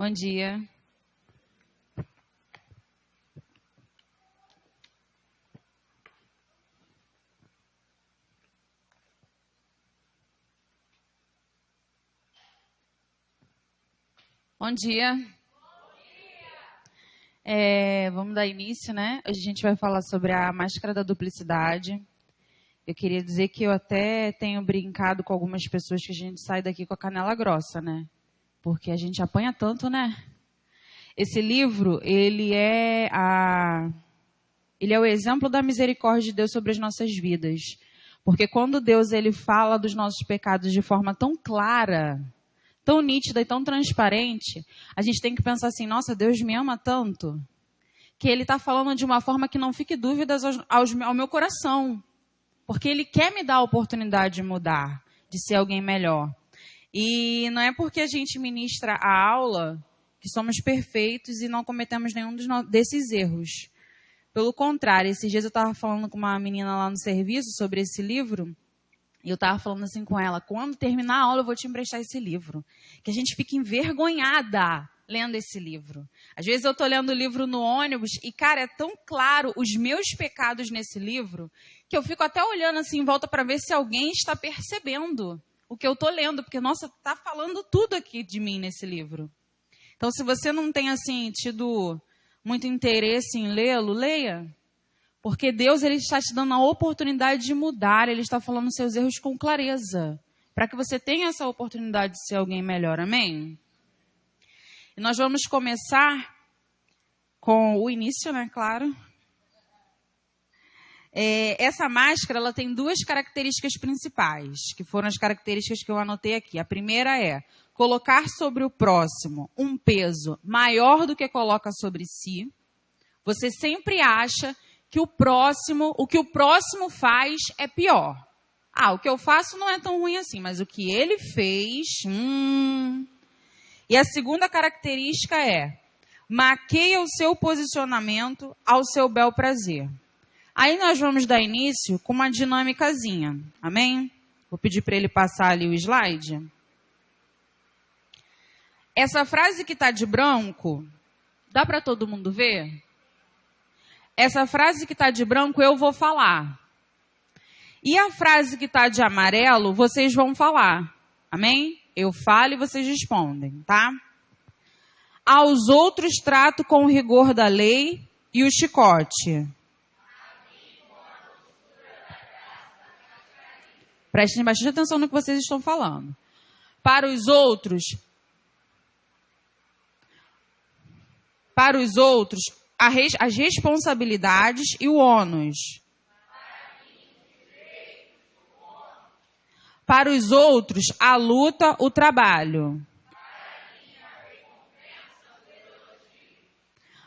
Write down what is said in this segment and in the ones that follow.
Bom dia. Bom dia. Vamos dar início, né? Hoje a gente vai falar sobre a máscara da duplicidade. Eu queria dizer que eu até tenho brincado com algumas pessoas que a gente sai daqui com a canela grossa, né? Porque a gente apanha tanto, né? Esse livro, ele é o exemplo da misericórdia de Deus sobre as nossas vidas. Porque quando Deus ele fala dos nossos pecados de forma tão clara, tão nítida e tão transparente, a gente tem que pensar assim, nossa, Deus me ama tanto, que Ele está falando de uma forma que não fique dúvidas ao meu coração. Porque Ele quer me dar a oportunidade de mudar, de ser alguém melhor. E não é porque a gente ministra a aula que somos perfeitos e não cometemos nenhum desses erros. Pelo contrário, esses dias eu estava falando com uma menina lá no serviço sobre esse livro, e eu estava falando assim com ela, quando terminar a aula eu vou te emprestar esse livro. Que a gente fica envergonhada lendo esse livro. Às vezes eu estou lendo o livro no ônibus e, cara, é tão claro os meus pecados nesse livro, que eu fico até olhando assim em volta para ver se alguém está percebendo o que eu estou lendo. Porque, nossa, está falando tudo aqui de mim nesse livro. Então, se você não tem, assim, tido muito interesse em lê-lo, leia. Porque Deus ele está te dando a oportunidade de mudar, Ele está falando seus erros com clareza, para que você tenha essa oportunidade de ser alguém melhor, amém? E nós vamos começar com o início, né, claro. Essa máscara ela tem duas características principais, que foram as características que eu anotei aqui. A primeira é colocar sobre o próximo um peso maior do que coloca sobre si. Você sempre acha que o que o próximo faz é pior. O que eu faço não é tão ruim assim, mas o que ele fez... E a segunda característica é, maqueia o seu posicionamento ao seu bel prazer. Aí nós vamos dar início com uma dinâmicazinha, amém? Vou pedir para ele passar ali o slide. Essa frase que está de branco, dá para todo mundo ver? Essa frase que está de branco eu vou falar. E a frase que está de amarelo, vocês vão falar. Amém? Eu falo e vocês respondem, tá? Aos outros trato com o rigor da lei e o chicote. Prestem bastante atenção no que vocês estão falando. Para os outros, as responsabilidades e o ônus. Para os outros, a luta, o trabalho.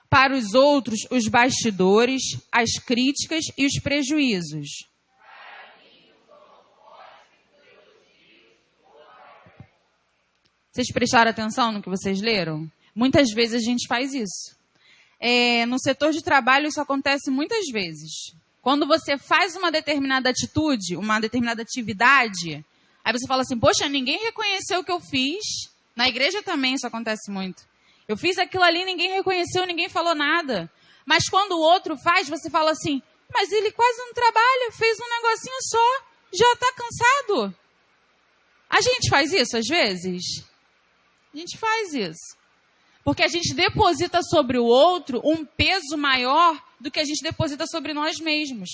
Para os outros, os bastidores, as críticas e os prejuízos. Vocês prestaram atenção no que vocês leram? Muitas vezes a gente faz isso. No setor de trabalho isso acontece muitas vezes. Quando você faz uma determinada atitude, uma determinada atividade, aí você fala assim, poxa, ninguém reconheceu o que eu fiz. Na igreja também isso acontece muito. Eu fiz aquilo ali, ninguém reconheceu, ninguém falou nada. Mas quando o outro faz, você fala assim, mas ele quase não trabalha, fez um negocinho só, já está cansado. A gente faz isso às vezes? A gente faz isso. Porque a gente deposita sobre o outro um peso maior do que a gente deposita sobre nós mesmos.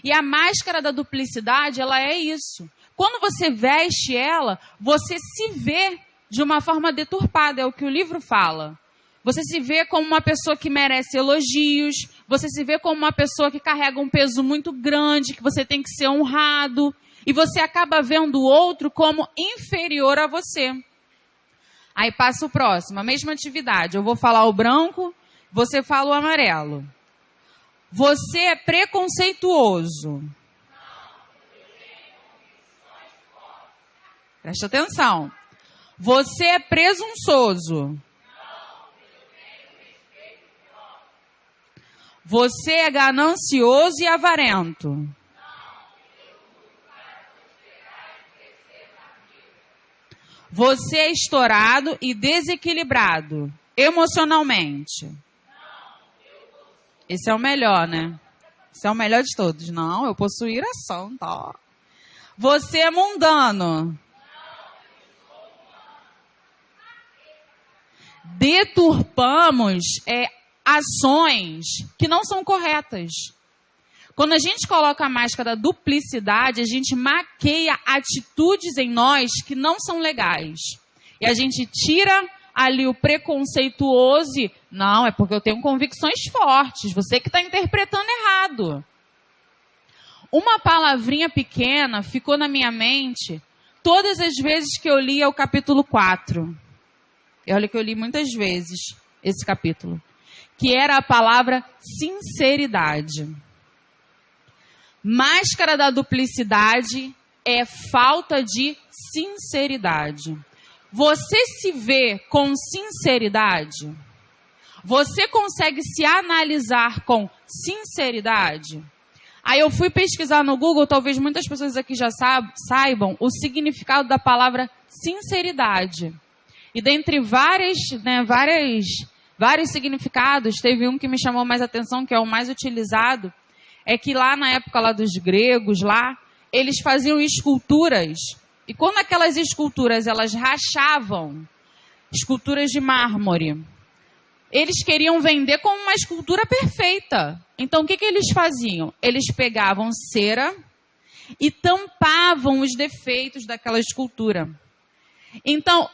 E a máscara da duplicidade, ela é isso. Quando você veste ela, você se vê de uma forma deturpada, é o que o livro fala. Você se vê como uma pessoa que merece elogios, você se vê como uma pessoa que carrega um peso muito grande, que você tem que ser honrado, e você acaba vendo o outro como inferior a você. Aí passa o próximo, a mesma atividade. Eu vou falar o branco, você fala o amarelo. Você é preconceituoso. Presta atenção. Você é presunçoso. Você é ganancioso e avarento. Você é estourado e desequilibrado emocionalmente. Esse é o melhor, né? Esse é o melhor de todos. Não, eu possuo iração, tá? Você é mundano. Deturpamos ações que não são corretas. Quando a gente coloca a máscara da duplicidade, a gente maqueia atitudes em nós que não são legais. E a gente tira ali o preconceituoso e, não, é porque eu tenho convicções fortes, você que está interpretando errado. Uma palavrinha pequena ficou na minha mente todas as vezes que eu lia o capítulo 4. E olha que eu li muitas vezes esse capítulo. Que era a palavra sinceridade. Máscara da duplicidade é falta de sinceridade. Você se vê com sinceridade? Você consegue se analisar com sinceridade? Aí eu fui pesquisar no Google, talvez muitas pessoas aqui já saibam o significado da palavra sinceridade. E dentre vários significados, teve um que me chamou mais atenção, que é o mais utilizado, é que lá na época lá dos gregos, lá, eles faziam esculturas. E quando aquelas esculturas, elas rachavam, esculturas de mármore, eles queriam vender como uma escultura perfeita. Então, o que eles faziam? Eles pegavam cera e tampavam os defeitos daquela escultura. Então,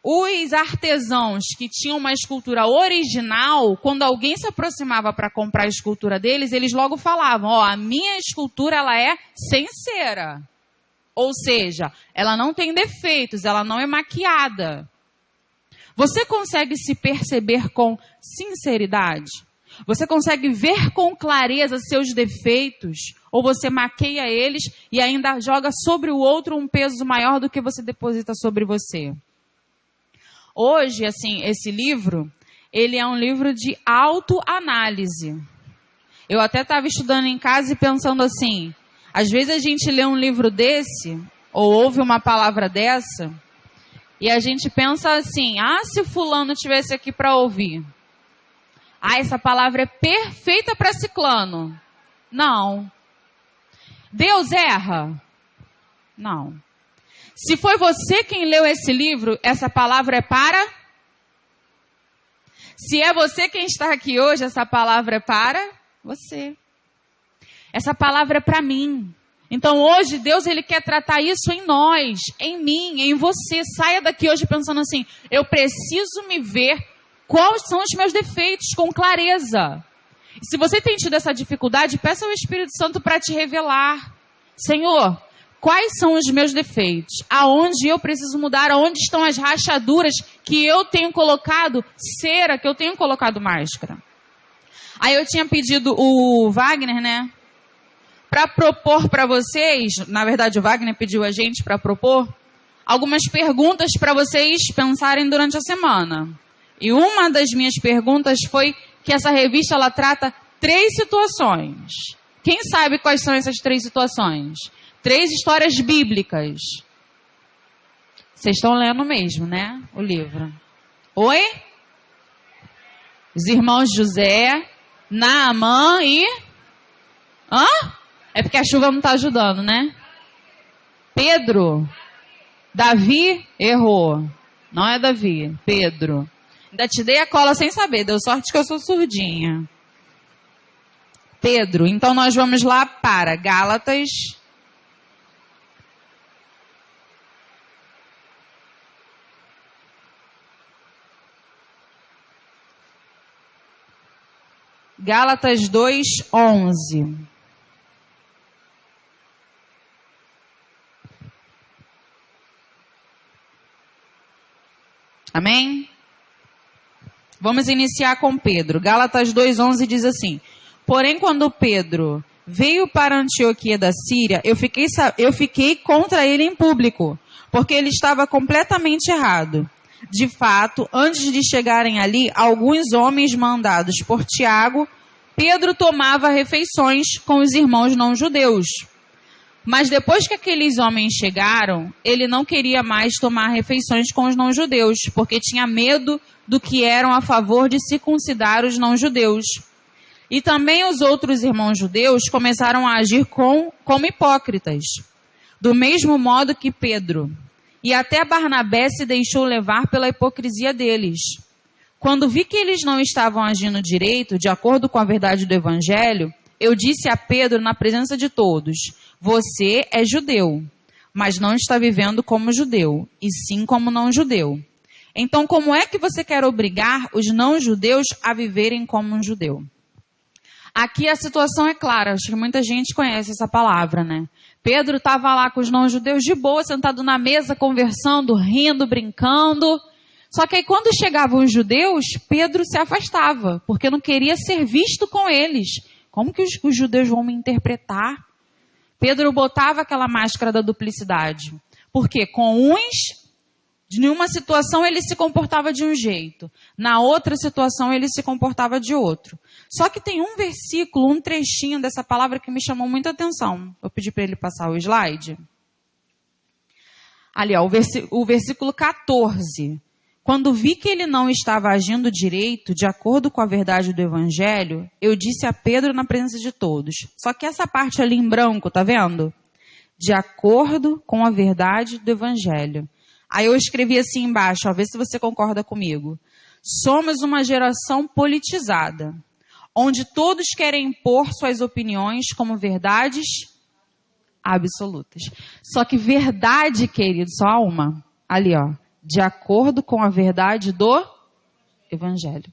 os artesãos que tinham uma escultura original, quando alguém se aproximava para comprar a escultura deles, eles logo falavam, a minha escultura ela é sem cera. Ou seja, ela não tem defeitos, ela não é maquiada. Você consegue se perceber com sinceridade? Você consegue ver com clareza seus defeitos? Ou você maqueia eles e ainda joga sobre o outro um peso maior do que você deposita sobre você? Hoje, assim, esse livro, ele é um livro de autoanálise. Eu até estava estudando em casa e pensando assim, às vezes a gente lê um livro desse, ou ouve uma palavra dessa, e a gente pensa assim, se fulano estivesse aqui para ouvir, essa palavra é perfeita para ciclano. Não. Deus erra? Não. Se foi você quem leu esse livro, essa palavra é para? Se é você quem está aqui hoje, essa palavra é para você. Essa palavra é para mim. Então hoje Deus ele quer tratar isso em nós, em mim, em você. Saia daqui hoje pensando assim, eu preciso me ver quais são os meus defeitos com clareza. E se você tem tido essa dificuldade, peça ao Espírito Santo para te revelar. Senhor, quais são os meus defeitos? Aonde eu preciso mudar? Aonde estão as rachaduras que eu tenho colocado cera, que eu tenho colocado máscara? Aí eu tinha pedido o Wagner, né? Para propor para vocês, na verdade o Wagner pediu a gente para propor, algumas perguntas para vocês pensarem durante a semana. E uma das minhas perguntas foi que essa revista ela trata 3 situações. Quem sabe quais são essas 3 situações? 3 histórias bíblicas. Vocês estão lendo mesmo, né? O livro. Oi? Os irmãos José, Naamã e... É porque a chuva não está ajudando, né? Pedro. Davi errou. Não é Davi, Pedro. Ainda te dei a cola sem saber. Deu sorte que eu sou surdinha. Pedro. Então nós vamos lá para Gálatas. Gálatas 2:11. Amém? Vamos iniciar com Pedro. Gálatas 2:11 diz assim: porém, quando Pedro veio para Antioquia da Síria, eu fiquei contra ele em público, porque ele estava completamente errado. De fato, antes de chegarem ali, alguns homens mandados por Tiago, Pedro tomava refeições com os irmãos não-judeus. Mas depois que aqueles homens chegaram, ele não queria mais tomar refeições com os não-judeus, porque tinha medo do que eram a favor de circuncidar os não-judeus. E também os outros irmãos judeus começaram a agir como hipócritas, do mesmo modo que Pedro. E até Barnabé se deixou levar pela hipocrisia deles. Quando vi que eles não estavam agindo direito, de acordo com a verdade do Evangelho, eu disse a Pedro na presença de todos: você é judeu, mas não está vivendo como judeu, e sim como não-judeu. Então, como é que você quer obrigar os não-judeus a viverem como um judeu? Aqui a situação é clara, acho que muita gente conhece essa palavra, né? Pedro estava lá com os não-judeus de boa, sentado na mesa, conversando, rindo, brincando. Só que aí quando chegavam os judeus, Pedro se afastava, porque não queria ser visto com eles. Como que os judeus vão me interpretar? Pedro botava aquela máscara da duplicidade. Porque com uns, em uma situação ele se comportava de um jeito. Na outra situação ele se comportava de outro. Só que tem um versículo, um trechinho dessa palavra que me chamou muita atenção. Vou pedir para ele passar o slide. Ali, ó, o versículo 14. Quando vi que ele não estava agindo direito, de acordo com a verdade do Evangelho, eu disse a Pedro na presença de todos. Só que essa parte ali em branco, tá vendo? De acordo com a verdade do Evangelho. Aí eu escrevi assim embaixo, ó, vê se você concorda comigo. Somos uma geração politizada, onde todos querem impor suas opiniões como verdades absolutas. Só que verdade, querido, só há uma. Ali, ó. De acordo com a verdade do Evangelho.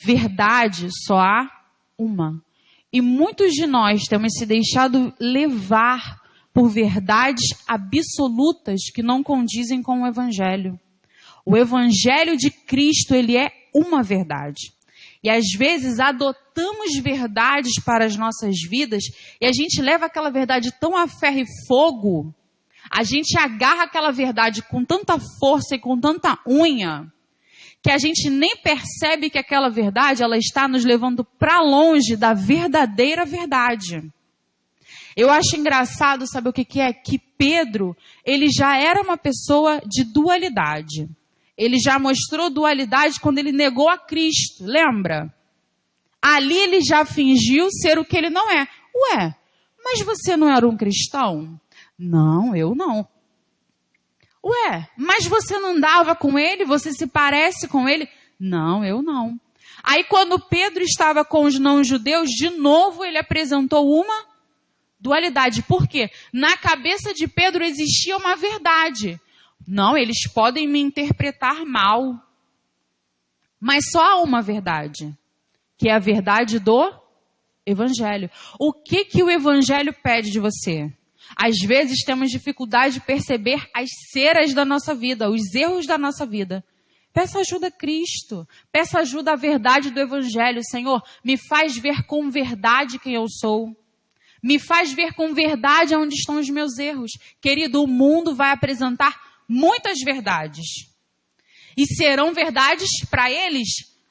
Verdade só há uma. E muitos de nós temos se deixado levar por verdades absolutas que não condizem com o Evangelho. O Evangelho de Cristo, ele é uma verdade. E às vezes adotamos verdades para as nossas vidas e a gente leva aquela verdade tão a ferro e fogo. A gente agarra aquela verdade com tanta força e com tanta unha, que a gente nem percebe que aquela verdade ela está nos levando para longe da verdadeira verdade. Eu acho engraçado, sabe o que é? Que Pedro, ele já era uma pessoa de dualidade. Ele já mostrou dualidade quando ele negou a Cristo, lembra? Ali ele já fingiu ser o que ele não é. Ué, mas você não era um cristão? Não, eu não. Ué, mas você não andava com ele? Você se parece com ele? Não, eu não. Aí quando Pedro estava com os não-judeus, de novo ele apresentou uma dualidade. Por quê? Na cabeça de Pedro existia uma verdade. Não, eles podem me interpretar mal. Mas só há uma verdade, que é a verdade do Evangelho. O que o Evangelho pede de você? Às vezes temos dificuldade de perceber as ceras da nossa vida, os erros da nossa vida. Peça ajuda a Cristo. Peça ajuda à verdade do Evangelho. Senhor, me faz ver com verdade quem eu sou. Me faz ver com verdade onde estão os meus erros. Querido, o mundo vai apresentar muitas verdades. E serão verdades, para eles,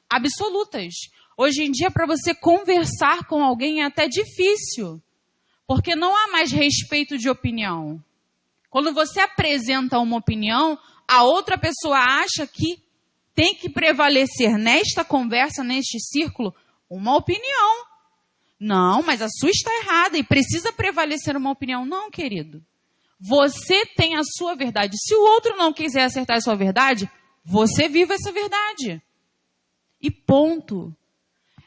absolutas. Hoje em dia, para você conversar com alguém é até difícil. Porque não há mais respeito de opinião. Quando você apresenta uma opinião, a outra pessoa acha que tem que prevalecer nesta conversa, neste círculo, uma opinião. Não, mas a sua está errada e precisa prevalecer uma opinião. Não, querido. Você tem a sua verdade. Se o outro não quiser acertar a sua verdade, você viva essa verdade. E ponto.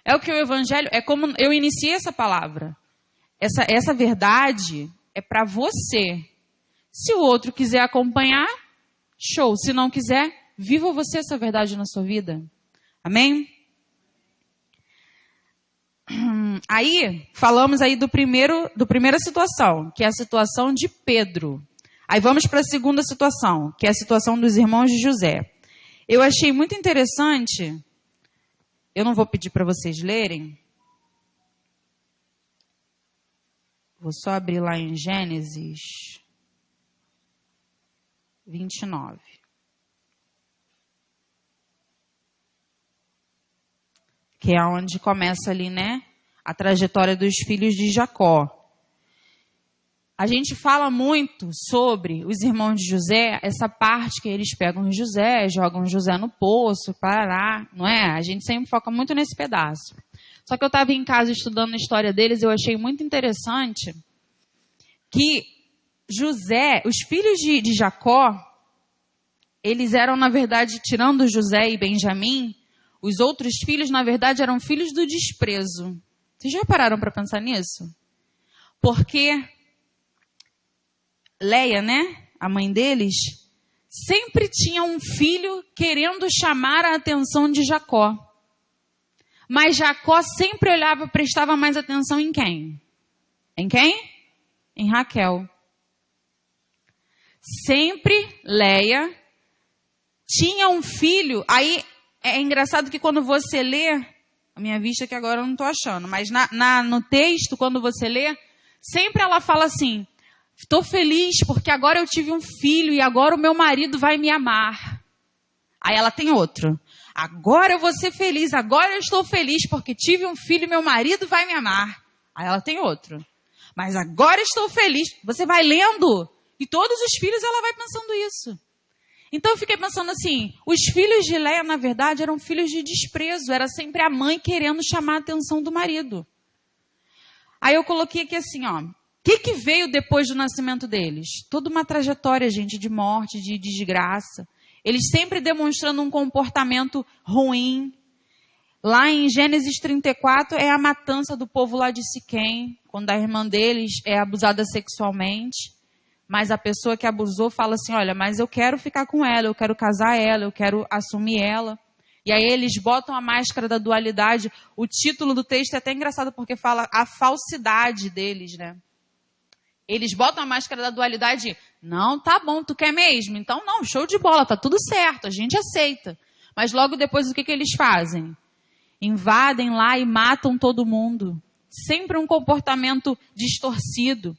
É o que o Evangelho... É como eu iniciei essa palavra. Essa verdade é para você. Se o outro quiser acompanhar, show. Se não quiser, viva você essa verdade na sua vida. Amém? Aí, falamos aí do primeira situação, que é a situação de Pedro. Aí vamos para a segunda situação, que é a situação dos irmãos de José. Eu achei muito interessante, eu não vou pedir para vocês lerem, vou só abrir lá em Gênesis 29. Que é onde começa ali, né, a trajetória dos filhos de Jacó. a gente fala muito sobre os irmãos de José, essa parte que eles pegam José, jogam José no poço, parará, não é? A gente sempre foca muito nesse pedaço. Só que eu estava em casa estudando a história deles, eu achei muito interessante que José, os filhos de Jacó, eles eram, na verdade, tirando José e Benjamim, os outros filhos, na verdade, eram filhos do desprezo. Vocês já pararam para pensar nisso? Porque Leia, né, a mãe deles, sempre tinha um filho querendo chamar a atenção de Jacó. Mas Jacó sempre olhava, prestava mais atenção em quem? Em quem? Em Raquel. Sempre Leia tinha um filho. Aí é engraçado que quando você lê, a minha vista que agora eu não estou achando, mas no texto, quando você lê, sempre ela fala assim: estou feliz porque agora eu tive um filho e agora o meu marido vai me amar. Aí ela tem outro. Agora eu vou ser feliz, agora eu estou feliz porque tive um filho e meu marido vai me amar. Aí ela tem outro. Mas agora eu estou feliz. Você vai lendo e todos os filhos ela vai pensando isso. Então eu fiquei pensando assim, os filhos de Leia, na verdade, eram filhos de desprezo. Era sempre a mãe querendo chamar a atenção do marido. Aí eu coloquei aqui assim, ó. O que veio depois do nascimento deles? Toda uma trajetória, gente, de morte, de desgraça. Eles sempre demonstrando um comportamento ruim. Lá em Gênesis 34 é a matança do povo lá de Siquém, quando a irmã deles é abusada sexualmente. Mas a pessoa que abusou fala assim, olha, mas eu quero ficar com ela, eu quero casar ela, eu quero assumir ela. E aí eles botam a máscara da dualidade. O título do texto é até engraçado porque fala a falsidade deles, né? Eles botam a máscara da dualidade. Não, tá bom, tu quer mesmo? Então não, show de bola, tá tudo certo, a gente aceita. Mas logo depois o que eles fazem? Invadem lá e matam todo mundo. Sempre um comportamento distorcido.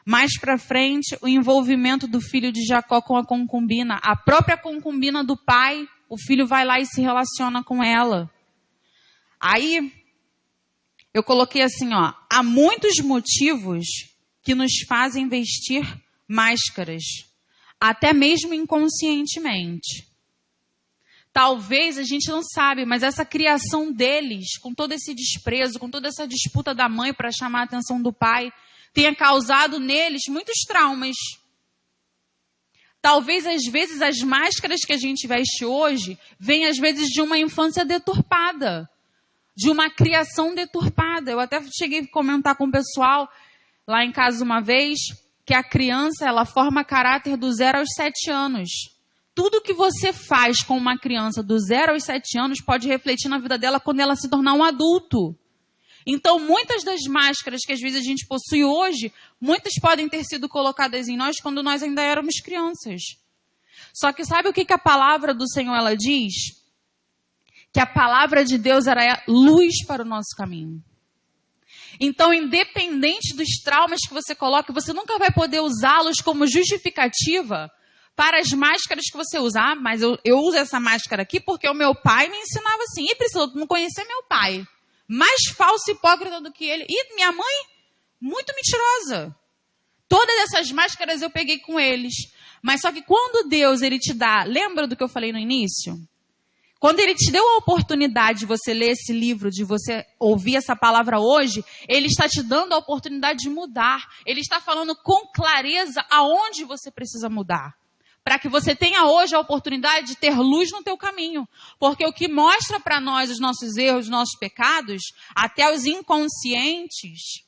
Mais pra frente, o envolvimento do filho de Jacó com a concubina. A própria concubina do pai, o filho vai lá e se relaciona com ela. Aí, eu coloquei assim, ó. Há muitos motivos que nos fazem vestir máscaras, até mesmo inconscientemente. Talvez a gente não sabe, mas essa criação deles, com todo esse desprezo, com toda essa disputa da mãe para chamar a atenção do pai, tenha causado neles muitos traumas. Talvez, às vezes, as máscaras que a gente veste hoje vêm, às vezes, de uma infância deturpada, de uma criação deturpada. Eu até cheguei a comentar com o pessoal lá em casa uma vez, que a criança, ela forma caráter do 0 aos 7 anos. Tudo que você faz com uma criança do 0 aos 7 anos pode refletir na vida dela quando ela se tornar um adulto. Então, muitas das máscaras que às vezes a gente possui hoje, muitas podem ter sido colocadas em nós quando nós ainda éramos crianças. Só que sabe o que a palavra do Senhor ela diz? Que a palavra de Deus era luz para o nosso caminho. Então, independente dos traumas que você coloca, você nunca vai poder usá-los como justificativa para as máscaras que você usa. Ah, mas eu uso essa máscara aqui porque o meu pai me ensinava assim. E Priscila, tu não conhecer meu pai. Mais falso e hipócrita do que ele. E minha mãe, muito mentirosa. Todas essas máscaras eu peguei com eles. Mas só que quando Deus ele te dá, lembra do que eu falei no início? Quando ele te deu a oportunidade de você ler esse livro, de você ouvir essa palavra hoje, ele está te dando a oportunidade de mudar. Ele está falando com clareza aonde você precisa mudar. Para que você tenha hoje a oportunidade de ter luz no teu caminho. Porque o que mostra para nós os nossos erros, os nossos pecados, até os inconscientes,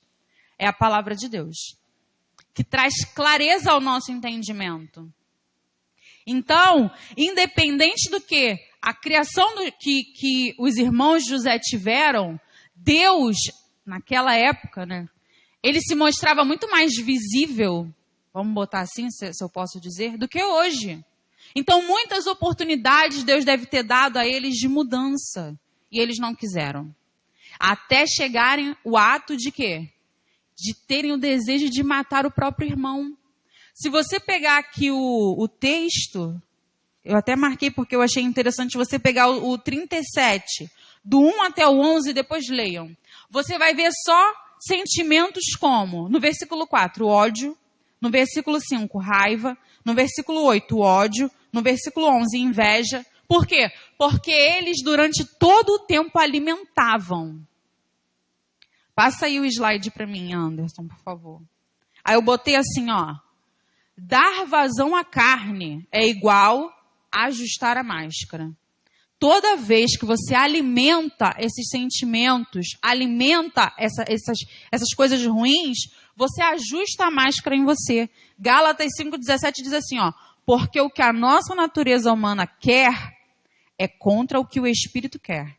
é a palavra de Deus. Que traz clareza ao nosso entendimento. Então, independente do que a criação que os irmãos de José tiveram, Deus, naquela época, né, ele se mostrava muito mais visível, vamos botar assim, se eu posso dizer, do que hoje. Então, muitas oportunidades Deus deve ter dado a eles de mudança, e eles não quiseram. Até chegarem o ato de quê? De terem o desejo de matar o próprio irmão. Se você pegar aqui o texto, eu até marquei porque eu achei interessante você pegar o 37, do 1 até o 11, e depois leiam. Você vai ver só sentimentos como, no versículo 4, ódio, No versículo 5, raiva. No versículo 8, ódio. No versículo 11, inveja. Por quê? Porque eles durante todo o tempo alimentavam. Passa aí o slide para mim, Anderson, por favor. Aí eu botei assim, ó. Dar vazão à carne é igual a ajustar a máscara. Toda vez que você alimenta esses sentimentos, alimenta essas coisas ruins, você ajusta a máscara em você. Gálatas 5,17 diz assim, ó. Porque o que a nossa natureza humana quer é contra o que o Espírito quer.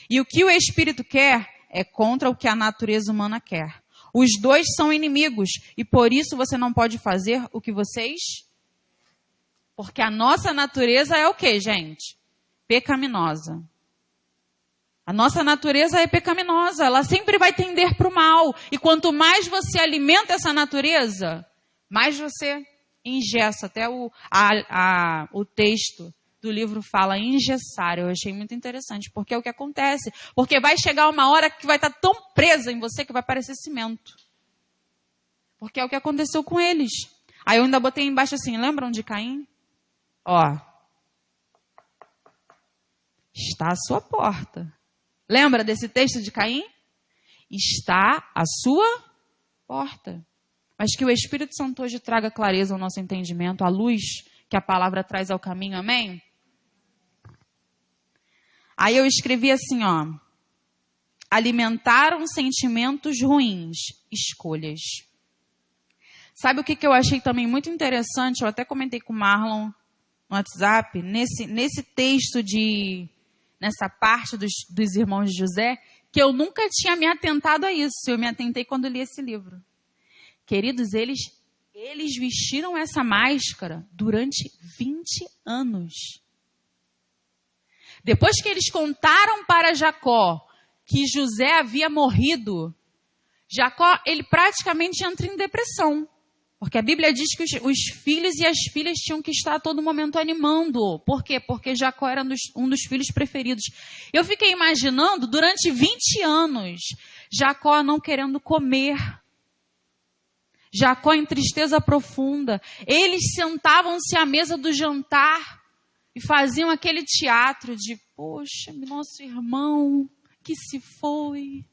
E o que o Espírito quer é contra o que a natureza humana quer. Os dois são inimigos e por isso você não pode fazer o que vocês... Porque a nossa natureza é o quê, gente? Pecaminosa. A nossa natureza é pecaminosa, ela sempre vai tender para o mal. E quanto mais você alimenta essa natureza, mais você engessa. Até o texto do livro fala engessar. Eu achei muito interessante, porque é o que acontece. Porque vai chegar uma hora que vai estar tão presa em você que vai parecer cimento. Porque é o que aconteceu com eles. Aí eu ainda botei embaixo assim, lembram de Caim? Ó, está à sua porta. Lembra desse texto de Caim? Está à sua porta. Mas que o Espírito Santo hoje traga clareza ao nosso entendimento, a luz que a palavra traz ao caminho, amém? Aí eu escrevi assim, ó. Alimentaram sentimentos ruins, escolhas. Sabe o que eu achei também muito interessante? Eu até comentei com o Marlon no WhatsApp, nesse texto nessa parte dos irmãos de José, que eu nunca tinha me atentado a isso. Eu me atentei quando li esse livro. Queridos, eles vestiram essa máscara durante 20 anos. Depois que eles contaram para Jacó que José havia morrido, Jacó, ele praticamente entra em depressão. Porque a Bíblia diz que os filhos e as filhas tinham que estar a todo momento animando. Por quê? Porque Jacó era um dos filhos preferidos. Eu fiquei imaginando, durante 20 anos, Jacó não querendo comer. Jacó em tristeza profunda. Eles sentavam-se à mesa do jantar e faziam aquele teatro de, poxa, nosso irmão que se foi.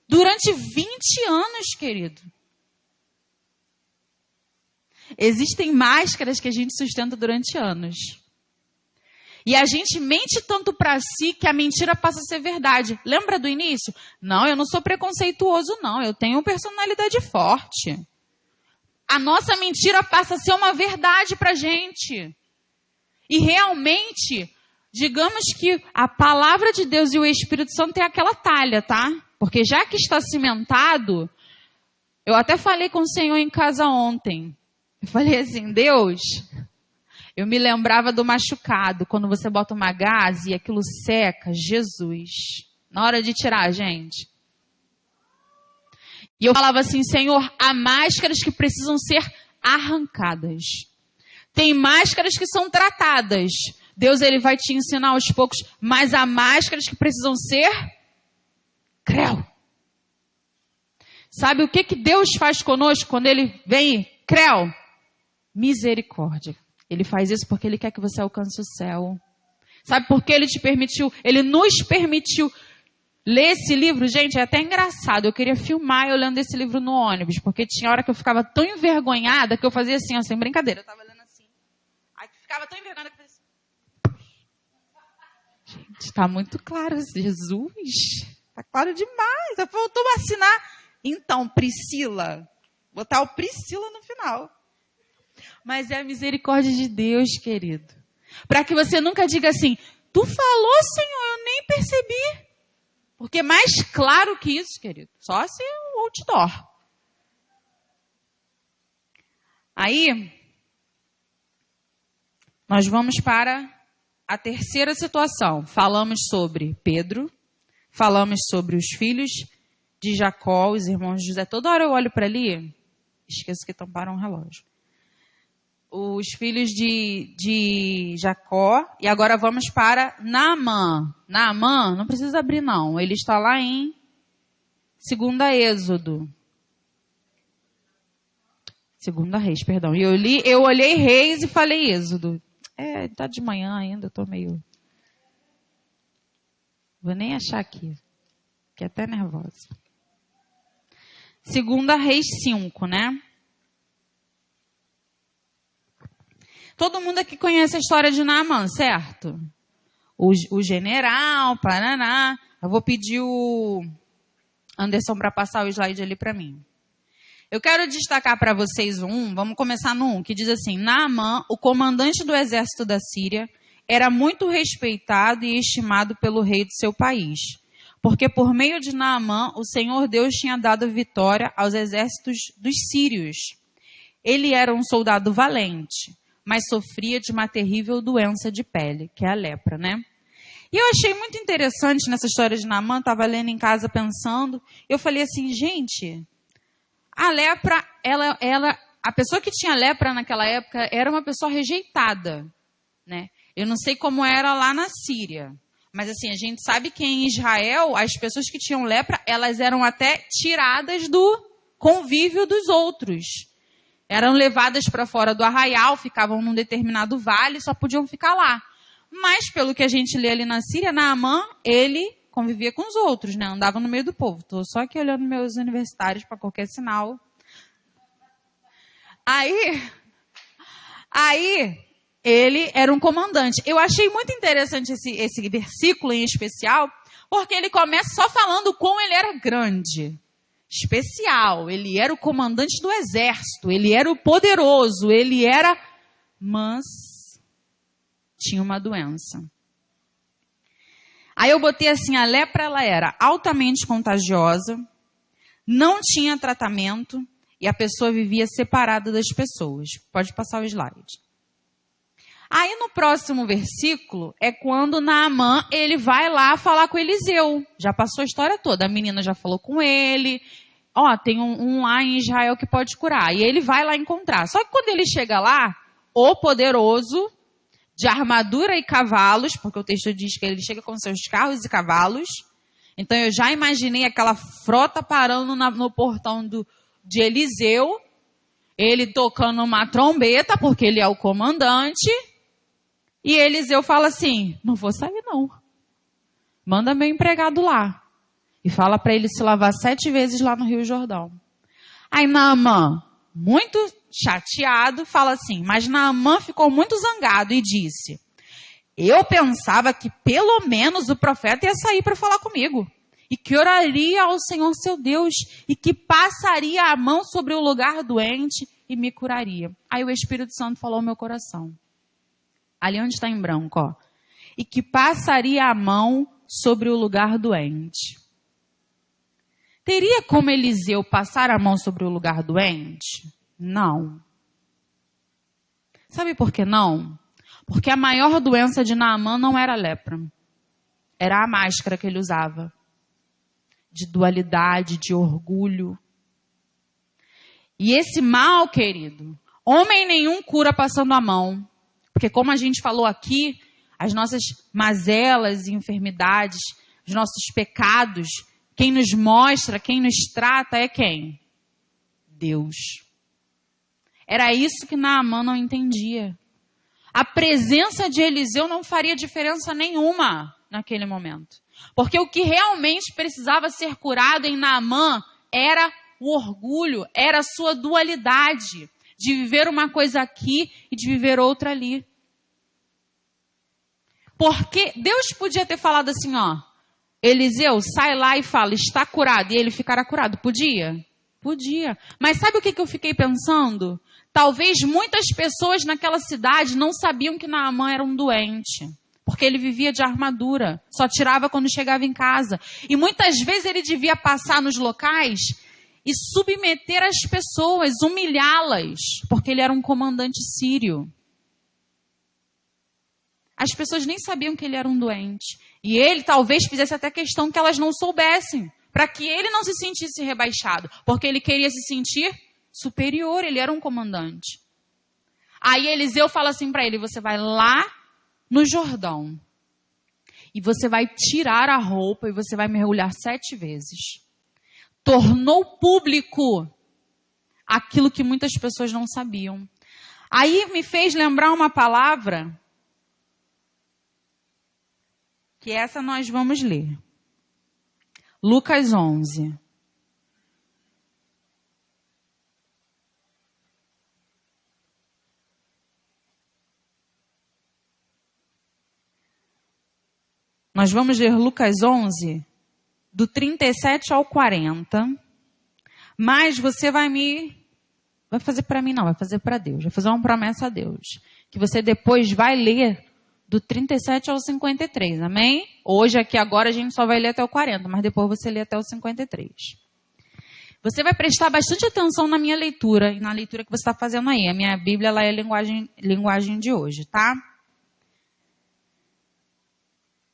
Durante 20 anos, querido. Existem máscaras que a gente sustenta durante anos. E a gente mente tanto para si que a mentira passa a ser verdade. Lembra do início? Não, eu não sou preconceituoso, não. Eu tenho personalidade forte. A nossa mentira passa a ser uma verdade para a gente. E realmente, digamos que a palavra de Deus e o Espírito Santo é aquela talha, tá? Porque já que está cimentado, eu até falei com o Senhor em casa ontem. Eu falei assim, Deus, eu me lembrava do machucado, quando você bota uma gaze e aquilo seca, Jesus, na hora de tirar, gente. E eu falava assim, Senhor, há máscaras que precisam ser arrancadas. Tem máscaras que são tratadas. Deus, ele vai te ensinar aos poucos, mas há máscaras que precisam ser creu. Sabe o que Deus faz conosco quando ele vem creu? Misericórdia. Ele faz isso porque ele quer que você alcance o céu. Sabe por que ele te permitiu? Ele nos permitiu ler esse livro. Gente, é até engraçado. Eu queria filmar eu lendo esse livro no ônibus, porque tinha hora que eu ficava tão envergonhada que eu fazia assim, ó, sem brincadeira. Eu estava lendo assim. Aí ficava tão envergonhada que eu fazia assim. Gente, está muito claro. Jesus, está claro demais. Faltou assinar. Então, Priscila. Botar o Priscila no final. Mas é a misericórdia de Deus, querido. Para que você nunca diga assim, tu falou, Senhor, eu nem percebi. Porque mais claro que isso, querido, só se o outdoor. Aí, nós vamos para a terceira situação. Falamos sobre Pedro, falamos sobre os filhos de Jacó, os irmãos de José. Toda hora eu olho para ali, esqueço que tamparam o relógio. Os filhos de Jacó. E agora vamos para Naamã. Naamã, não precisa abrir não. Ele está lá em 2 Êxodo. Segunda Reis, perdão. E eu olhei Reis e falei Êxodo. Tá de manhã ainda, eu tô meio... Vou nem achar aqui. Fiquei até nervosa. Segunda Reis 5, né? Todo mundo aqui conhece a história de Naamã, certo? O general, paraná. Eu vou pedir o Anderson para passar o slide ali para mim. Eu quero destacar para vocês vamos começar no 1, que diz assim: Naamã, o comandante do exército da Síria, era muito respeitado e estimado pelo rei de seu país, porque por meio de Naamã, o Senhor Deus tinha dado vitória aos exércitos dos sírios. Ele era um soldado valente, mas sofria de uma terrível doença de pele, que é a lepra, né? E eu achei muito interessante nessa história de Naamã, estava lendo em casa pensando, eu falei assim, gente, a lepra, a pessoa que tinha lepra naquela época era uma pessoa rejeitada, né? Eu não sei como era lá na Síria, mas assim, a gente sabe que em Israel, as pessoas que tinham lepra, elas eram até tiradas do convívio dos outros. Eram levadas para fora do arraial, ficavam num determinado vale, só podiam ficar lá. Mas, pelo que a gente lê ali na Síria, Naamã, ele convivia com os outros, né? Andava no meio do povo. Estou só aqui olhando meus universitários para qualquer sinal. Aí, ele era um comandante. Eu achei muito interessante esse versículo em especial, porque ele começa só falando como ele era grande. Especial. Ele era o comandante do exército. Ele era o poderoso. Ele era... Mas... tinha uma doença. Aí eu botei assim, a lepra ela era altamente contagiosa, não tinha tratamento e a pessoa vivia separada das pessoas. Pode passar o slide. Aí no próximo versículo é quando Naamã ele vai lá falar com Eliseu. Já passou a história toda, a menina já falou com ele. Tem um lá em Israel que pode curar. E ele vai lá encontrar. Só que quando ele chega lá, o poderoso... de armadura e cavalos, porque o texto diz que ele chega com seus carros e cavalos. Então eu já imaginei aquela frota parando no portão de Eliseu, ele tocando uma trombeta, porque ele é o comandante, e Eliseu fala assim, não vou sair não, manda meu empregado lá, e fala para ele se lavar 7 vezes lá no Rio Jordão. Aí Naamã, muito chateado, fala assim, mas Naamã ficou muito zangado e disse, eu pensava que pelo menos o profeta ia sair para falar comigo, e que oraria ao Senhor seu Deus, e que passaria a mão sobre o lugar doente e me curaria. Aí o Espírito Santo falou ao meu coração, ali onde está em branco, e que passaria a mão sobre o lugar doente. Teria como Eliseu passar a mão sobre o lugar doente? Não. Sabe por que não? Porque a maior doença de Naamã não era a lepra. Era a máscara que ele usava. De dualidade, de orgulho. E esse mal, querido, homem nenhum cura passando a mão. Porque como a gente falou aqui, as nossas mazelas e enfermidades, os nossos pecados, quem nos mostra, quem nos trata é quem? Deus. Era isso que Naamã não entendia. A presença de Eliseu não faria diferença nenhuma naquele momento. Porque o que realmente precisava ser curado em Naamã era o orgulho, era a sua dualidade de viver uma coisa aqui e de viver outra ali. Porque Deus podia ter falado assim, Eliseu, sai lá e fala, está curado, e ele ficará curado. Podia? Podia. Mas sabe o que eu fiquei pensando? Talvez muitas pessoas naquela cidade não sabiam que Naamã era um doente. Porque ele vivia de armadura. Só tirava quando chegava em casa. E muitas vezes ele devia passar nos locais e submeter as pessoas, humilhá-las. Porque ele era um comandante sírio. As pessoas nem sabiam que ele era um doente. E ele talvez fizesse até questão que elas não soubessem. Para que ele não se sentisse rebaixado. Porque ele queria se sentir superior, ele era um comandante. Aí Eliseu fala assim para ele, você vai lá no Jordão e você vai tirar a roupa e você vai mergulhar 7 vezes. Tornou público aquilo que muitas pessoas não sabiam. Aí me fez lembrar uma palavra, que essa nós vamos ler. Lucas 11. Nós vamos ler Lucas 11, do 37 ao 40. Mas você vai fazer para mim não, vai fazer para Deus. Vai fazer uma promessa a Deus. Que você depois vai ler do 37 ao 53, amém? Hoje aqui agora a gente só vai ler até o 40, mas depois você lê até o 53. Você vai prestar bastante atenção na minha leitura e na leitura que você está fazendo aí. A minha Bíblia ela é linguagem de hoje, tá?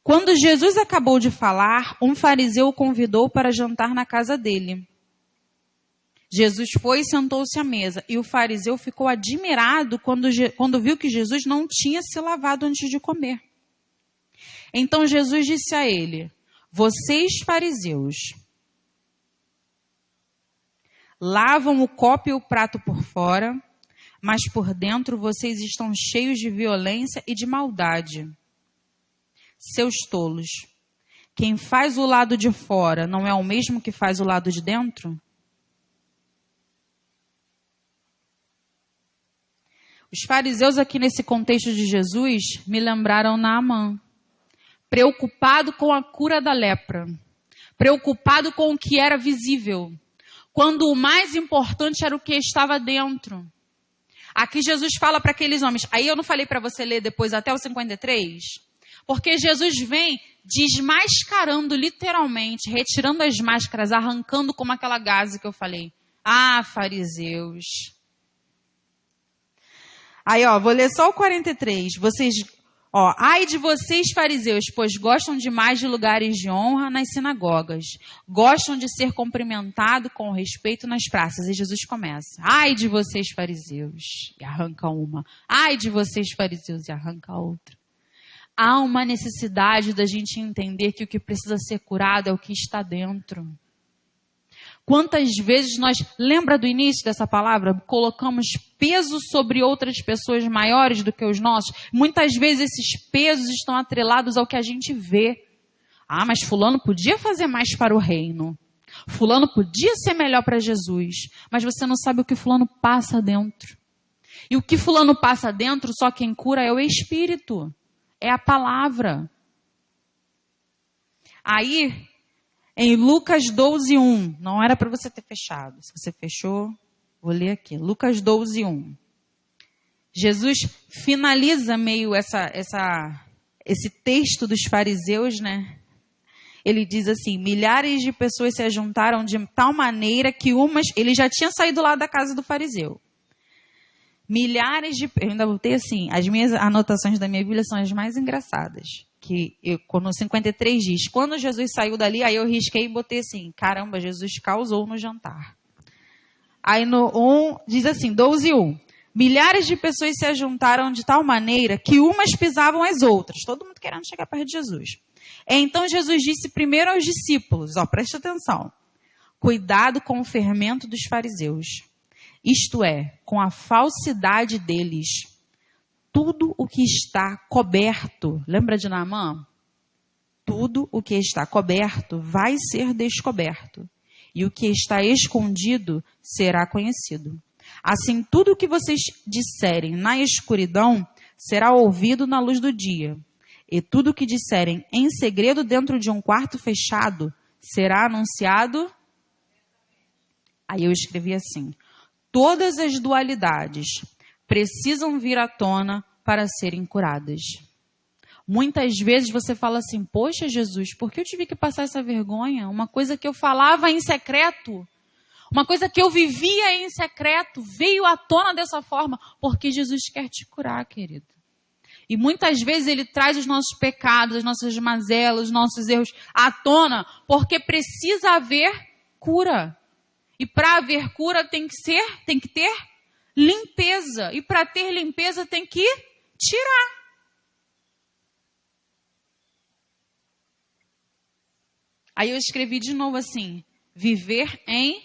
Quando Jesus acabou de falar, um fariseu o convidou para jantar na casa dele. Jesus foi e sentou-se à mesa, e o fariseu ficou admirado quando viu que Jesus não tinha se lavado antes de comer. Então Jesus disse a ele: vocês fariseus lavam o copo e o prato por fora, mas por dentro vocês estão cheios de violência e de maldade. Seus tolos, quem faz o lado de fora não é o mesmo que faz o lado de dentro? Os fariseus aqui nesse contexto de Jesus me lembraram Naamã, preocupado com a cura da lepra, preocupado com o que era visível, quando o mais importante era o que estava dentro. Aqui Jesus fala para aqueles homens, aí eu não falei para você ler depois até o 53? Porque Jesus vem desmascarando literalmente, retirando as máscaras, arrancando como aquela gaze que eu falei. Ah, fariseus. Aí, vou ler só o 43. Ai de vocês, fariseus, pois gostam demais de lugares de honra nas sinagogas. Gostam de ser cumprimentados com respeito nas praças. E Jesus começa. Ai de vocês, fariseus. E arranca uma. Ai de vocês, fariseus. E arranca outra. Há uma necessidade da gente entender que o que precisa ser curado é o que está dentro. Quantas vezes nós, lembra do início dessa palavra? Colocamos peso sobre outras pessoas maiores do que os nossos. Muitas vezes esses pesos estão atrelados ao que a gente vê. Ah, mas fulano podia fazer mais para o reino. Fulano podia ser melhor para Jesus. Mas você não sabe o que fulano passa dentro. E o que fulano passa dentro, só quem cura é o Espírito. É a palavra. Aí, em Lucas 12:1, não era para você ter fechado. Se você fechou, vou ler aqui. Lucas 12:1. Jesus finaliza meio esse texto dos fariseus, né? Ele diz assim, milhares de pessoas se ajuntaram de tal maneira que ele já tinha saído lá da casa do fariseu. Eu ainda botei assim, as minhas anotações da minha Bíblia são as mais engraçadas. Quando o 53 diz, quando Jesus saiu dali, aí eu risquei e botei assim, caramba, Jesus causou no jantar. Aí no 1, diz assim, 12:1. Milhares de pessoas se ajuntaram de tal maneira que umas pisavam as outras. Todo mundo querendo chegar perto de Jesus. Então Jesus disse primeiro aos discípulos, preste atenção. Cuidado com o fermento dos fariseus. Isto é, com a falsidade deles. Tudo o que está coberto, lembra de Naamã? Tudo o que está coberto vai ser descoberto. E o que está escondido será conhecido. Assim, tudo o que vocês disserem na escuridão será ouvido na luz do dia. E tudo o que disserem em segredo dentro de um quarto fechado será anunciado. Aí eu escrevi assim. Todas as dualidades precisam vir à tona para serem curadas. Muitas vezes você fala assim, poxa Jesus, por que eu tive que passar essa vergonha? Uma coisa que eu falava em secreto, uma coisa que eu vivia em secreto, veio à tona dessa forma, porque Jesus quer te curar, querido. E muitas vezes Ele traz os nossos pecados, as nossas mazelas, os nossos erros à tona, porque precisa haver cura. E para haver cura tem que ter limpeza. E para ter limpeza tem que tirar. Aí eu escrevi de novo assim, viver em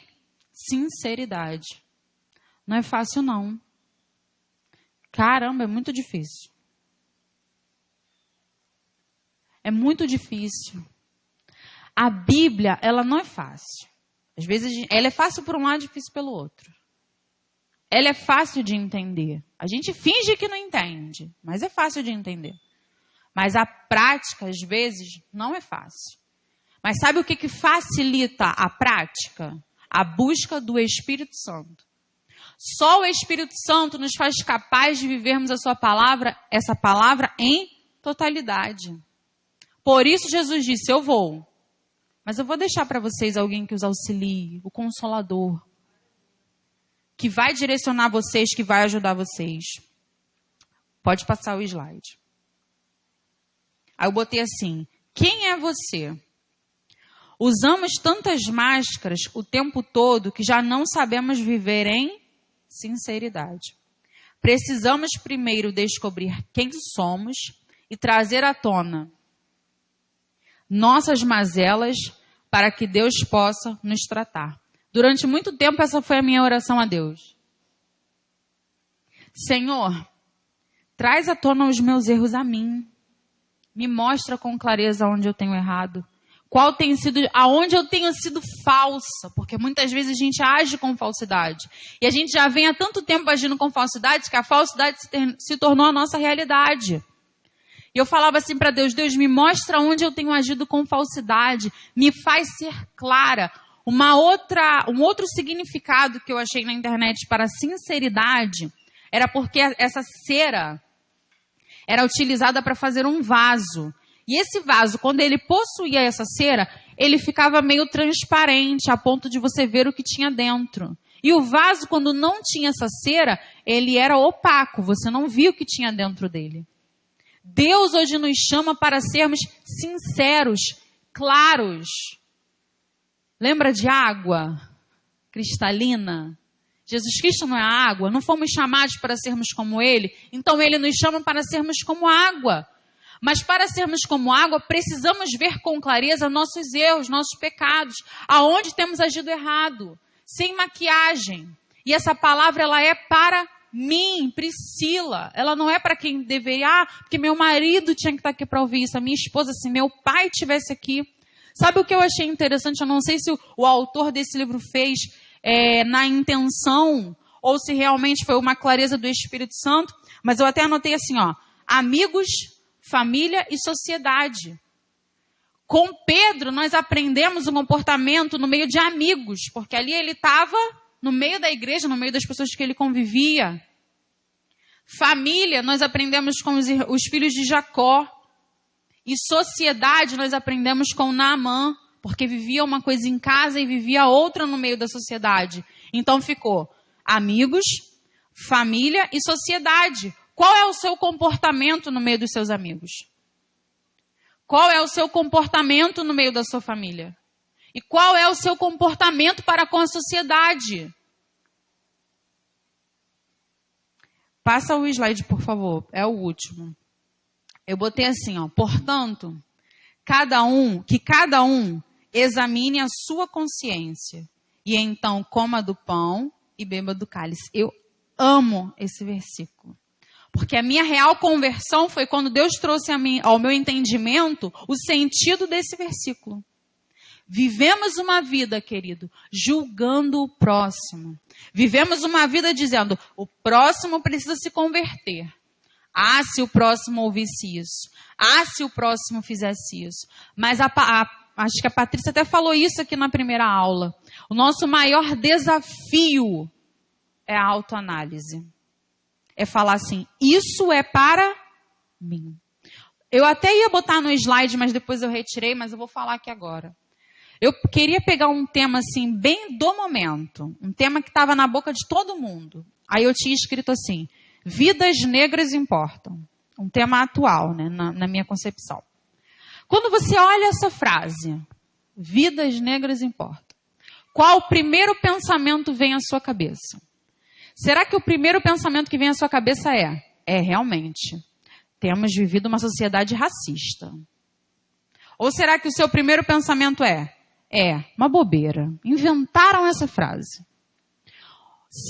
sinceridade. Não é fácil, não. Caramba, é muito difícil. É muito difícil. A Bíblia, ela não é fácil. Às vezes, ela é fácil por um lado e difícil pelo outro. Ela é fácil de entender. A gente finge que não entende, mas é fácil de entender. Mas a prática, às vezes, não é fácil. Mas sabe o que facilita a prática? A busca do Espírito Santo. Só o Espírito Santo nos faz capaz de vivermos a sua palavra, essa palavra em totalidade. Por isso Jesus disse, eu vou. Mas eu vou deixar para vocês alguém que os auxilie, o Consolador. Que vai direcionar vocês, que vai ajudar vocês. Pode passar o slide. Aí eu botei assim, quem é você? Usamos tantas máscaras o tempo todo que já não sabemos viver em sinceridade. Precisamos primeiro descobrir quem somos e trazer à tona nossas mazelas para que Deus possa nos tratar. Durante muito tempo essa foi a minha oração a Deus. Senhor, traz à tona os meus erros a mim. Me mostra com clareza onde eu tenho errado. Aonde eu tenho sido falsa, porque muitas vezes a gente age com falsidade. E a gente já vem há tanto tempo agindo com falsidade que a falsidade se tornou a nossa realidade. E eu falava assim para Deus, Deus, me mostra onde eu tenho agido com falsidade, me faz ser clara. Um outro significado que eu achei na internet para sinceridade era porque essa cera era utilizada para fazer um vaso. E esse vaso, quando ele possuía essa cera, ele ficava meio transparente, a ponto de você ver o que tinha dentro. E o vaso, quando não tinha essa cera, ele era opaco, você não via o que tinha dentro dele. Deus hoje nos chama para sermos sinceros, claros. Lembra de água cristalina? Jesus Cristo não é água, não fomos chamados para sermos como Ele, então Ele nos chama para sermos como água. Mas para sermos como água, precisamos ver com clareza nossos erros, nossos pecados, aonde temos agido errado, sem maquiagem. E essa palavra, ela é para mim, Priscila. Ela não é para quem deveria, porque meu marido tinha que estar aqui para ouvir isso, a minha esposa, se meu pai estivesse aqui. Sabe o que eu achei interessante? Eu não sei se o autor desse livro fez na intenção, ou se realmente foi uma clareza do Espírito Santo, mas eu até anotei assim, ó, amigos, família e sociedade. Com Pedro, nós aprendemos um comportamento no meio de amigos, porque ali ele estava no meio da igreja, no meio das pessoas que ele convivia. Família, nós aprendemos com os filhos de Jacó. E sociedade, nós aprendemos com Naamã, porque vivia uma coisa em casa e vivia outra no meio da sociedade. Então ficou amigos, família e sociedade. Qual é o seu comportamento no meio dos seus amigos? Qual é o seu comportamento no meio da sua família? E qual é o seu comportamento para com a sociedade? Passa o slide, por favor. É o último. Eu botei assim, ó. Portanto, cada um examine a sua consciência. E então coma do pão e beba do cálice. Eu amo esse versículo. Porque a minha real conversão foi quando Deus trouxe ao meu entendimento o sentido desse versículo. Vivemos uma vida, querido, julgando o próximo. Vivemos uma vida dizendo, o próximo precisa se converter. Ah, se o próximo ouvisse isso. Ah, se o próximo fizesse isso. Mas acho que a Patrícia até falou isso aqui na primeira aula. O nosso maior desafio é a autoanálise. É falar assim, isso é para mim. Eu até ia botar no slide, mas depois eu retirei, mas eu vou falar aqui agora. Eu queria pegar um tema assim, bem do momento. Um tema que estava na boca de todo mundo. Aí eu tinha escrito assim, vidas negras importam. Um tema atual, né, na minha concepção. Quando você olha essa frase, vidas negras importam. Qual o primeiro pensamento vem à sua cabeça? Será que o primeiro pensamento que vem à sua cabeça realmente, temos vivido uma sociedade racista? Ou será que o seu primeiro pensamento uma bobeira? Inventaram essa frase.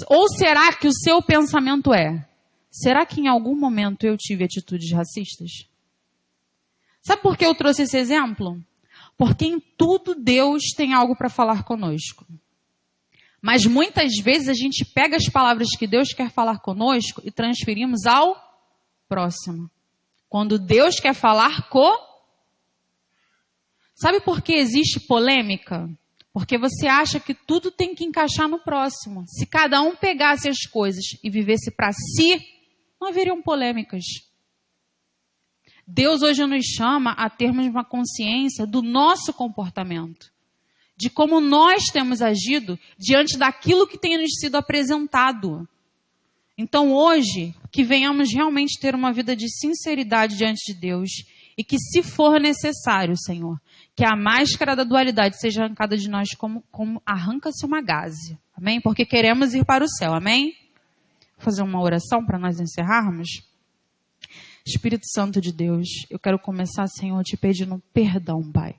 Ou será que o seu pensamento é: será que em algum momento eu tive atitudes racistas? Sabe por que eu trouxe esse exemplo? Porque em tudo Deus tem algo para falar conosco. Mas muitas vezes a gente pega as palavras que Deus quer falar conosco e transferimos ao próximo. Quando Deus quer falar Sabe por que existe polêmica? Porque você acha que tudo tem que encaixar no próximo. Se cada um pegasse as coisas e vivesse para si, não haveriam polêmicas. Deus hoje nos chama a termos uma consciência do nosso comportamento, de como nós temos agido diante daquilo que tem nos sido apresentado. Então hoje, que venhamos realmente ter uma vida de sinceridade diante de Deus e que, se for necessário, Senhor, que a máscara da dualidade seja arrancada de nós como arranca-se uma gaze. Amém? Porque queremos ir para o céu. Amém? Vou fazer uma oração para nós encerrarmos. Espírito Santo de Deus, eu quero começar, Senhor, te pedindo perdão, Pai.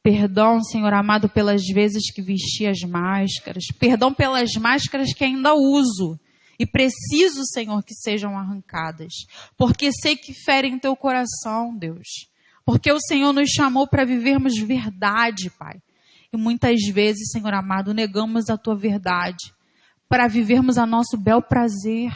Perdão, Senhor amado, pelas vezes que vesti as máscaras. Perdão pelas máscaras que ainda uso. E preciso, Senhor, que sejam arrancadas. Porque sei que ferem teu coração, Deus. Porque o Senhor nos chamou para vivermos verdade, Pai. E muitas vezes, Senhor amado, negamos a tua verdade para vivermos a nosso bel prazer.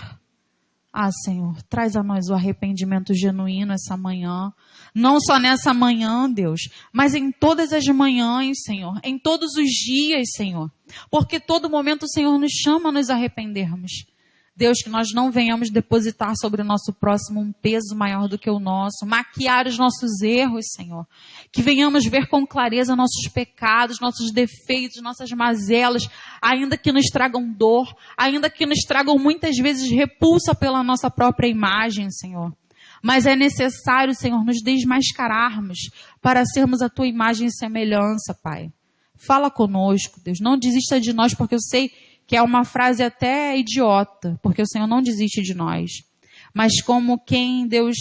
Ah, Senhor, traz a nós o arrependimento genuíno essa manhã. Não só nessa manhã, Deus, mas em todas as manhãs, Senhor. Em todos os dias, Senhor. Porque todo momento o Senhor nos chama a nos arrependermos. Deus, que nós não venhamos depositar sobre o nosso próximo um peso maior do que o nosso, maquiar os nossos erros, Senhor. Que venhamos ver com clareza nossos pecados, nossos defeitos, nossas mazelas, ainda que nos tragam dor, ainda que nos tragam muitas vezes repulsa pela nossa própria imagem, Senhor. Mas é necessário, Senhor, nos desmascararmos para sermos a tua imagem e semelhança, Pai. Fala conosco, Deus. Não desista de nós, porque eu sei que é uma frase até idiota, porque o Senhor não desiste de nós. Mas como quem, Deus,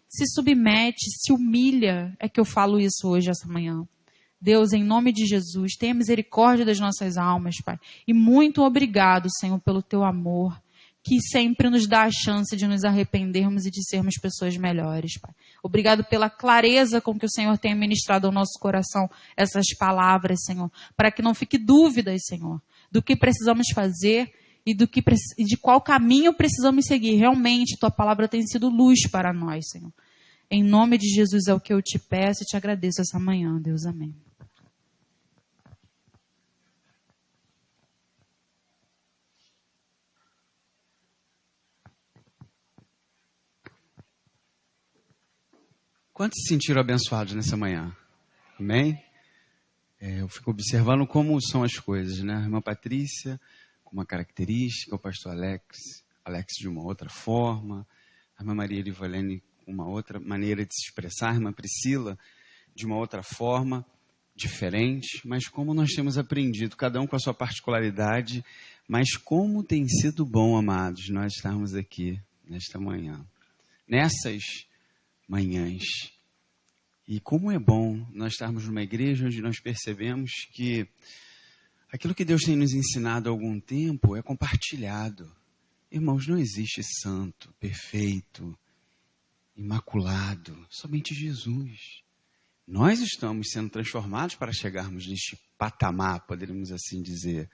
se submete, se humilha, é que eu falo isso hoje, essa manhã. Deus, em nome de Jesus, tenha misericórdia das nossas almas, Pai. E muito obrigado, Senhor, pelo teu amor, que sempre nos dá a chance de nos arrependermos e de sermos pessoas melhores, Pai. Obrigado pela clareza com que o Senhor tem ministrado ao nosso coração essas palavras, Senhor, para que não fique dúvidas, Senhor, do que precisamos fazer e de qual caminho precisamos seguir. Realmente, tua palavra tem sido luz para nós, Senhor. Em nome de Jesus é o que eu te peço e te agradeço essa manhã, Deus. Amém. Quantos se sentiram abençoados nessa manhã? Amém? Eu fico observando como são as coisas, né? A irmã Patrícia com uma característica, o pastor Alex de uma outra forma, a irmã Maria Livalene com uma outra maneira de se expressar, a irmã Priscila de uma outra forma, diferente, mas como nós temos aprendido, cada um com a sua particularidade, mas como tem sido bom, amados, nós estarmos aqui nesta manhã, nessas manhãs. E como é bom nós estarmos numa igreja onde nós percebemos que aquilo que Deus tem nos ensinado há algum tempo é compartilhado. Irmãos, não existe santo, perfeito, imaculado, somente Jesus. Nós estamos sendo transformados para chegarmos neste patamar, poderíamos assim dizer.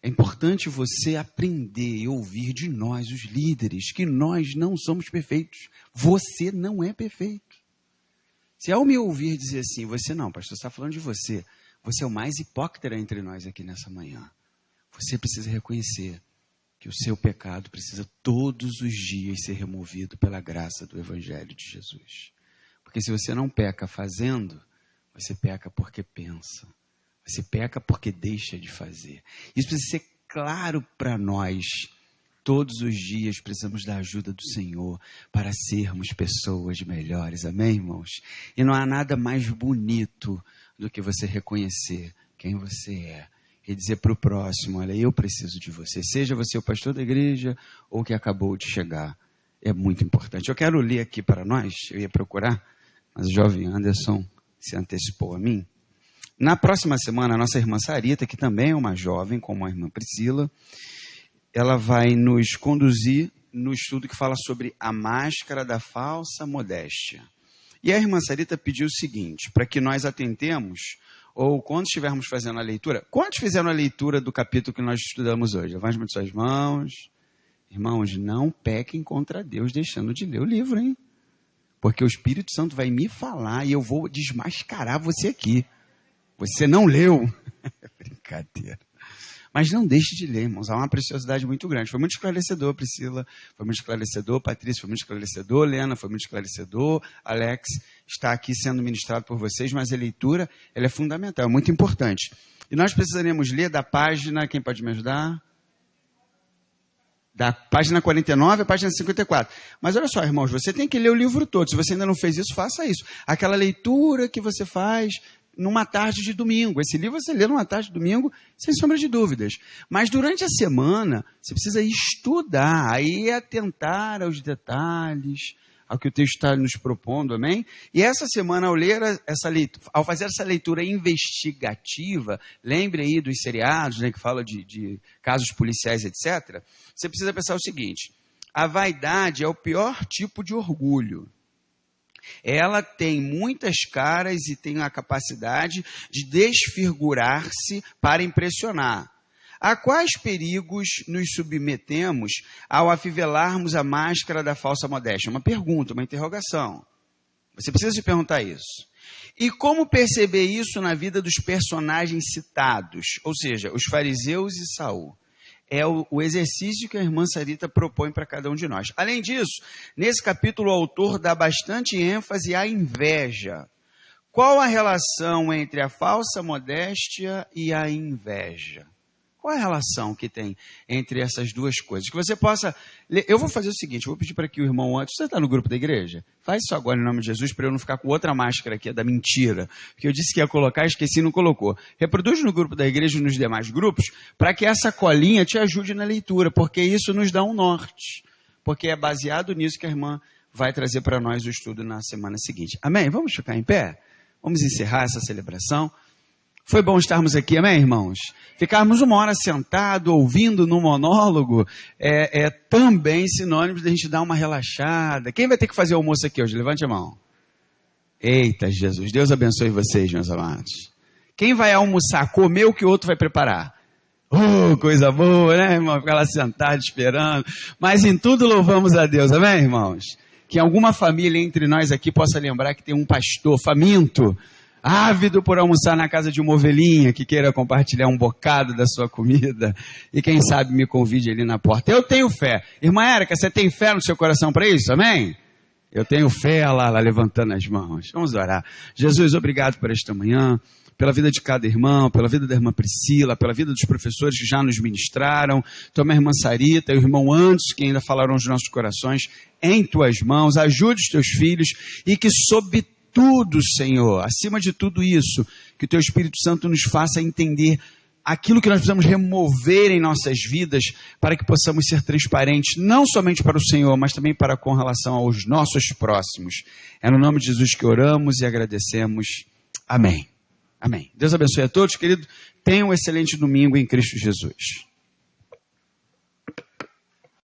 É importante você aprender e ouvir de nós, os líderes, que nós não somos perfeitos. Você não é perfeito. Se ao me ouvir dizer assim, você não, pastor, você está falando de você. Você é o mais hipócrita entre nós aqui nessa manhã. Você precisa reconhecer que o seu pecado precisa todos os dias ser removido pela graça do Evangelho de Jesus. Porque se você não peca fazendo, você peca porque pensa. Você peca porque deixa de fazer. Isso precisa ser claro para nós. Todos os dias precisamos da ajuda do Senhor para sermos pessoas melhores. Amém, irmãos? E não há nada mais bonito do que você reconhecer quem você é. E dizer para o próximo, olha, eu preciso de você. Seja você o pastor da igreja ou que acabou de chegar. É muito importante. Eu quero ler aqui para nós, eu ia procurar, mas o jovem Anderson se antecipou a mim. Na próxima semana, a nossa irmã Sarita, que também é uma jovem, como a irmã Priscila, ela vai nos conduzir no estudo que fala sobre a máscara da falsa modéstia. E a irmã Sarita pediu o seguinte, para que nós atentemos, ou quando estivermos fazendo a leitura, quantos fizeram a leitura do capítulo que nós estudamos hoje? Levante suas mãos. Irmãos, não pequem contra Deus deixando de ler o livro, hein? Porque o Espírito Santo vai me falar e eu vou desmascarar você aqui. Você não leu. Brincadeira. Mas não deixe de ler, irmãos. Há uma preciosidade muito grande. Foi muito esclarecedor, Priscila. Foi muito esclarecedor, Patrícia. Foi muito esclarecedor, Lena. Foi muito esclarecedor. Alex está aqui sendo ministrado por vocês. Mas a leitura, ela é fundamental, é muito importante. E nós precisaremos ler da página... Quem pode me ajudar? Da página 49 à página 54. Mas olha só, irmãos, você tem que ler o livro todo. Se você ainda não fez isso, faça isso. Aquela leitura que você faz numa tarde de domingo. Esse livro você lê numa tarde de domingo, sem sombra de dúvidas. Mas durante a semana, você precisa estudar, aí atentar aos detalhes, ao que o texto está nos propondo, amém? E essa semana, ao fazer essa leitura investigativa, lembre aí dos seriados, né, que fala de casos policiais, etc., você precisa pensar o seguinte: a vaidade é o pior tipo de orgulho. Ela tem muitas caras e tem a capacidade de desfigurar-se para impressionar. A quais perigos nos submetemos ao afivelarmos a máscara da falsa modéstia? Uma pergunta, uma interrogação. Você precisa se perguntar isso. E como perceber isso na vida dos personagens citados? Ou seja, os fariseus e Saul. É o exercício que a irmã Sarita propõe para cada um de nós. Além disso, nesse capítulo o autor dá bastante ênfase à inveja. Qual a relação entre a falsa modéstia e a inveja? Qual é a relação que tem entre essas duas coisas? Que você possa... Eu vou fazer o seguinte, eu vou pedir para que o irmão antes... Você está no grupo da igreja? Faz isso agora em nome de Jesus, para eu não ficar com outra máscara aqui, da mentira. Porque eu disse que ia colocar, esqueci e não colocou. Reproduz no grupo da igreja e nos demais grupos, para que essa colinha te ajude na leitura, porque isso nos dá um norte. Porque é baseado nisso que a irmã vai trazer para nós o estudo na semana seguinte. Amém? Vamos ficar em pé? Vamos encerrar essa celebração. Foi bom estarmos aqui, amém, irmãos? Ficarmos uma hora sentado, ouvindo no monólogo, é também sinônimo de a gente dar uma relaxada. Quem vai ter que fazer almoço aqui hoje? Levante a mão. Eita, Jesus, Deus abençoe vocês, meus amados. Quem vai almoçar, comer o que o outro vai preparar? Oh, coisa boa, né, irmão? Ficar lá sentado, esperando. Mas em tudo louvamos a Deus, amém, irmãos? Que alguma família entre nós aqui possa lembrar que tem um pastor faminto, ávido por almoçar na casa de uma ovelhinha que queira compartilhar um bocado da sua comida e quem sabe me convide ali na porta. Eu tenho fé. Irmã Érica, você tem fé no seu coração para isso? Amém? Eu tenho fé, lá levantando as mãos. Vamos orar. Jesus, obrigado por esta manhã, pela vida de cada irmão, pela vida da irmã Priscila, pela vida dos professores que já nos ministraram, toma a irmã Sarita e o irmão Anderson, que ainda falaram aos nossos corações, em tuas mãos. Ajude os teus filhos e que sob tudo, Senhor, acima de tudo isso, que o Teu Espírito Santo nos faça entender aquilo que nós precisamos remover em nossas vidas para que possamos ser transparentes, não somente para o Senhor, mas também para com relação aos nossos próximos. É no nome de Jesus que oramos e agradecemos. Amém. Amém. Deus abençoe a todos, querido. Tenham um excelente domingo em Cristo Jesus.